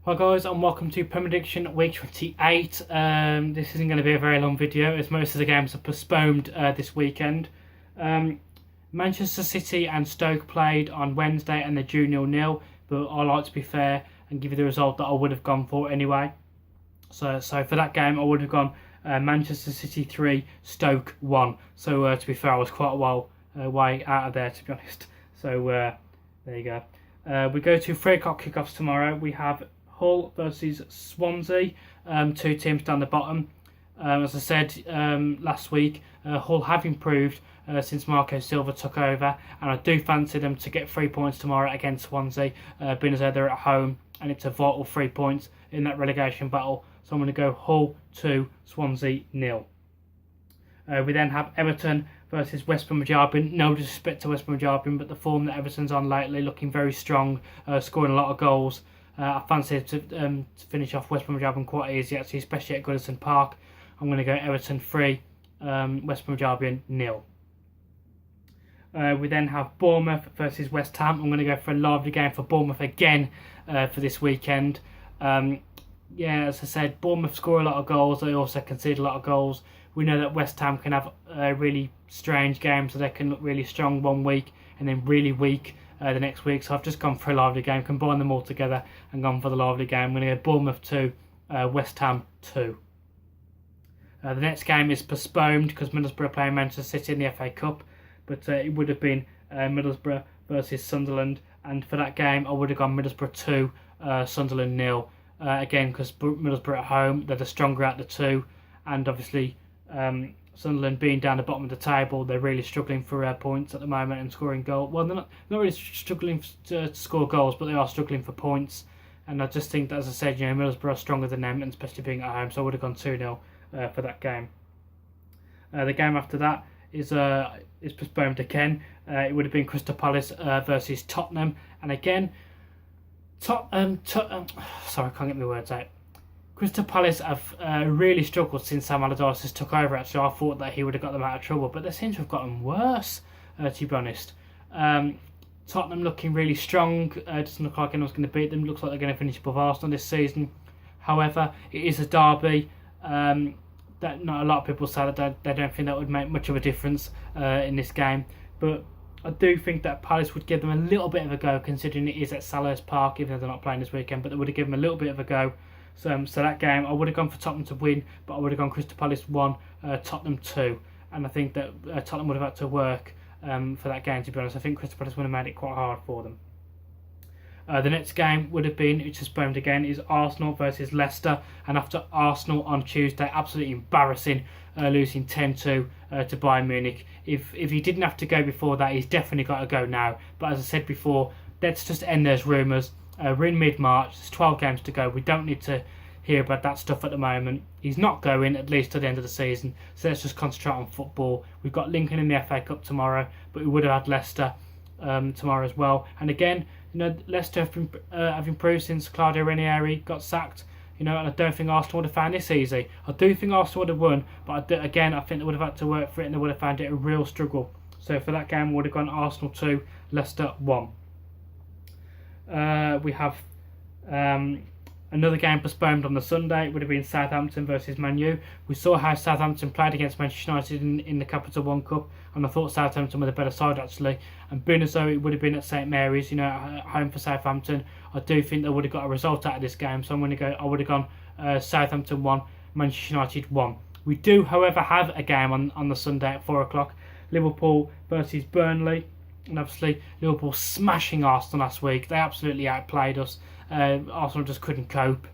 Hi guys, and welcome to Prediction Week 28. This isn't going to be a very long video as most of the games are postponed this weekend. Manchester City and Stoke played on Wednesday and they drew 0-0, but I like to be fair and give you the result that I would have gone for anyway. So for that game I would have gone Manchester City 3, Stoke 1. So to be fair, I was quite a while way out of there, to be honest. So there you go. We go to 3 o'clock kickoffs tomorrow. We have Hull versus Swansea, two teams down the bottom. As I said last week, Hull have improved since Marco Silva took over, and I do fancy them to get 3 points tomorrow against Swansea, being as though they're at home and it's a vital 3 points in that relegation battle. So I'm going to go Hull 2, Swansea 0. We then have Everton versus West Bromwich Albion. No disrespect to West Bromwich Albion, but the form that Everton's on lately, looking very strong, scoring a lot of goals. I fancy to finish off West Bromwich Albion quite easy, actually, especially at Goodison Park. I'm going to go Everton 3, West Bromwich Albion 0. We then have Bournemouth versus West Ham. I'm going to go for a lively game for Bournemouth again for this weekend. As I said, Bournemouth score a lot of goals. They also concede a lot of goals. We know that West Ham can have really strange games, so they can look really strong one week and then really weak the next week. So I've just gone for a lively game, combined them all together and gone for the lively game. I'm going to go Bournemouth 2, West Ham 2. The next game is postponed because Middlesbrough are playing Manchester City in the FA Cup, but it would have been Middlesbrough versus Sunderland, and for that game I would have gone Middlesbrough 2, Sunderland 0. Again, because Middlesbrough at home, they're the stronger out of the two, and obviously Sunderland being down the bottom of the table, they're really struggling for points at the moment and scoring goals. Well, they're not really struggling to score goals, but they are struggling for points. And I just think that, as I said, Middlesbrough are stronger than them, and especially being at home, so I would have gone 2-0 for that game. The game after that is postponed again. It would have been Crystal Palace versus Tottenham, and again, sorry, I can't get my words out. Crystal Palace have really struggled since Sam Allardyce has took over. Actually, I thought that he would have got them out of trouble, but they seem to have gotten worse, to be honest. Tottenham looking really strong. Doesn't look like anyone's going to beat them. Looks like they're going to finish above Arsenal this season. However, it is a derby. That not a lot of people say that they don't think that would make much of a difference in this game. But I do think that Palace would give them a little bit of a go, considering it is at Selhurst Park, even though they're not playing this weekend. But they would have given them a little bit of a go. So that game, I would have gone for Tottenham to win, but I would have gone Crystal Palace 1, Tottenham 2. And I think that Tottenham would have had to work for that game, to be honest. I think Crystal Palace would have made it quite hard for them. The next game would have been, which is postponed again, is Arsenal versus Leicester. And after Arsenal on Tuesday, absolutely embarrassing, losing 10-2 to Bayern Munich. If he didn't have to go before that, he's definitely got to go now. But as I said before, let's just end those rumours. We're in mid-March, there's 12 games to go. We don't need to hear about that stuff at the moment. He's not going, at least to the end of the season. So let's just concentrate on football. We've got Lincoln in the FA Cup tomorrow, but we would have had Leicester tomorrow as well. And again, Leicester have improved since Claudio Ranieri got sacked. And I don't think Arsenal would have found this easy. I do think Arsenal would have won, but again, I think they would have had to work for it, and they would have found it a real struggle. So for that game, we would have gone Arsenal 2, Leicester 1. We have another game postponed on the Sunday. It would have been Southampton versus Man U. We saw how Southampton played against Manchester United in the Capital One Cup, and I thought Southampton were the better side, actually. And being as though it would have been at St Mary's, at home for Southampton, I do think they would have got a result out of this game. So I would have gone Southampton 1, Manchester United 1. We do, however, have a game on the Sunday at 4 o'clock. Liverpool versus Burnley. And obviously, Liverpool smashing Arsenal last week. They absolutely outplayed us. Arsenal just couldn't cope.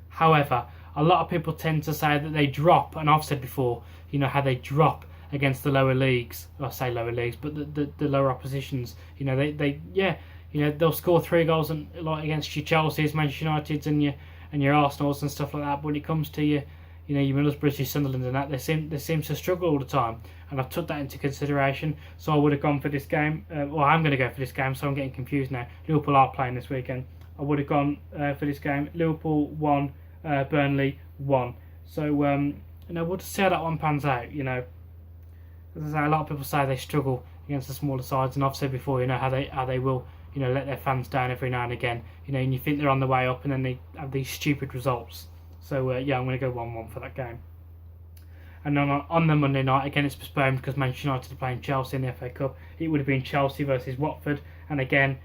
However, a lot of people tend to say that they drop, and I've said before, how they drop against the lower leagues. I say lower leagues, but the lower oppositions. They'll score 3 goals against your Chelsea's, Manchester United's, and your Arsenals and stuff like that. But when it comes to your Middlesbrough, your Sunderland, and that, they seem to struggle all the time. And I've took that into consideration, so I would have gone for this game. I'm going to go for this game, so I'm getting confused now. Liverpool are playing this weekend. I would have gone for this game. Liverpool 1, Burnley 1. So we'll just see how that one pans out. As I say, a lot of people say they struggle against the smaller sides, and I've said before, how they will let their fans down every now and again. And you think they're on the way up, and then they have these stupid results. So yeah, I'm going to go 1-1 for that game. And on the Monday night, again it's postponed because Manchester United are playing Chelsea in the FA Cup. It would have been Chelsea versus Watford, and again,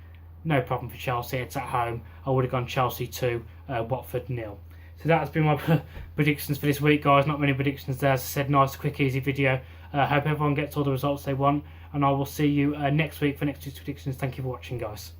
no problem for Chelsea, it's at home. I would have gone Chelsea 2, Watford 0. So that has been my predictions for this week, guys. Not many predictions there. As I said, nice, quick, easy video. Hope everyone gets all the results they want, and I will see you next week for next week's predictions. Thank you for watching, guys.